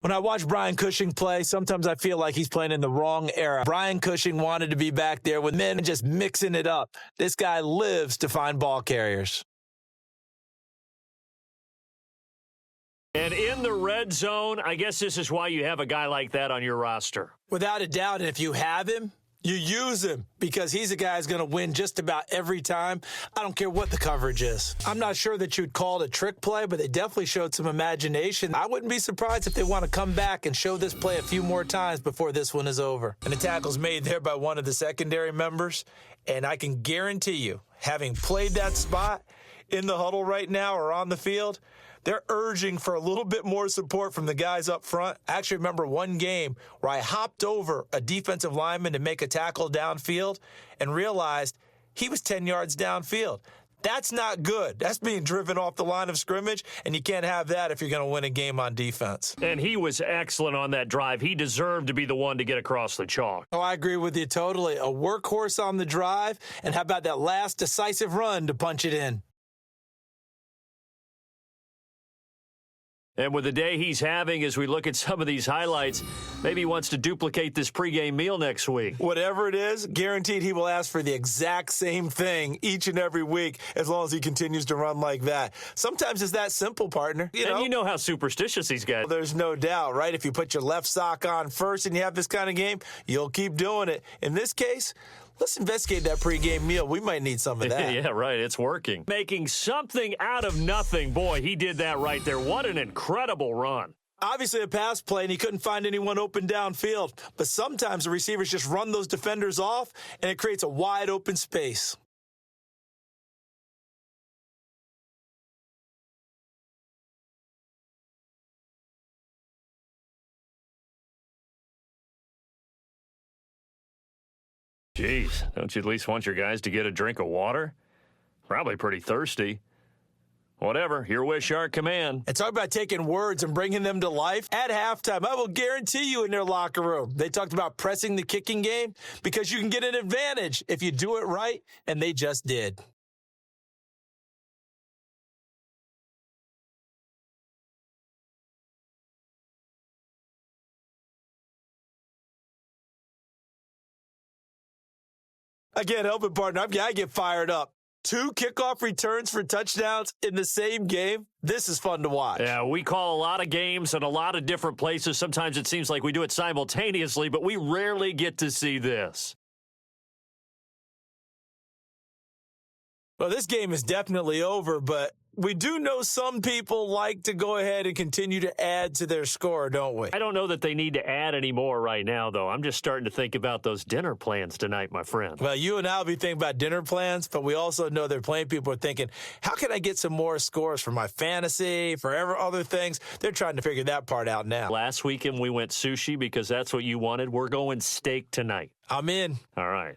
When I watch Brian Cushing play, sometimes I feel like he's playing in the wrong era. Brian Cushing wanted to be back there with men and just mixing it up. This guy lives to find ball carriers. And in the red zone, I guess this is why you have a guy like that on your roster. Without a doubt, and if you have him, you use him because he's a guy who's going to win just about every time. I don't care what the coverage is. I'm not sure that you'd call it a trick play, but they definitely showed some imagination. I wouldn't be surprised if they want to come back and show this play a few more times before this one is over. And the tackle's made there by one of the secondary members, and I can guarantee you, having played that spot in the huddle right now or on the field, they're urging for a little bit more support from the guys up front. I actually remember one game where I hopped over a defensive lineman to make a tackle downfield and realized he was 10 yards downfield. That's not good. That's being driven off the line of scrimmage, and you can't have that if you're going to win a game on defense. And he was excellent on that drive. He deserved to be the one to get across the chalk. Oh, I agree with you totally. A workhorse on the drive, and how about that last decisive run to punch it in? And with the day he's having, as we look at some of these highlights, maybe he wants to duplicate this pregame meal next week. Whatever it is, guaranteed he will ask for the exact same thing each and every week as long as he continues to run like that. Sometimes it's that simple, partner. You know how superstitious these guys. There's no doubt, right? If you put your left sock on first and you have this kind of game, you'll keep doing it. In this case, let's investigate that pregame meal. We might need some of that. Yeah, right. It's working. Making something out of nothing. Boy, he did that right there. What an incredible run. Obviously a pass play, and he couldn't find anyone open downfield. But sometimes the receivers just run those defenders off, and it creates a wide open space. Jeez, don't you at least want your guys to get a drink of water? Probably pretty thirsty. Whatever, your wish, our command. And talk about taking words and bringing them to life. At halftime, I will guarantee you in their locker room, they talked about pressing the kicking game because you can get an advantage if you do it right, and they just did. I can't help it, partner. I get fired up. 2 kickoff returns for touchdowns in the same game. This is fun to watch. Yeah, we call a lot of games in a lot of different places. Sometimes it seems like we do it simultaneously, but we rarely get to see this. Well, this game is definitely over, but we do know some people like to go ahead and continue to add to their score, don't we? I don't know that they need to add any more right now, though. I'm just starting to think about those dinner plans tonight, my friend. Well, you and I will be thinking about dinner plans, but we also know they're playing people are thinking, how can I get some more scores for my fantasy, for other things? They're trying to figure that part out now. Last weekend we went sushi because that's what you wanted. We're going steak tonight. I'm in. All right.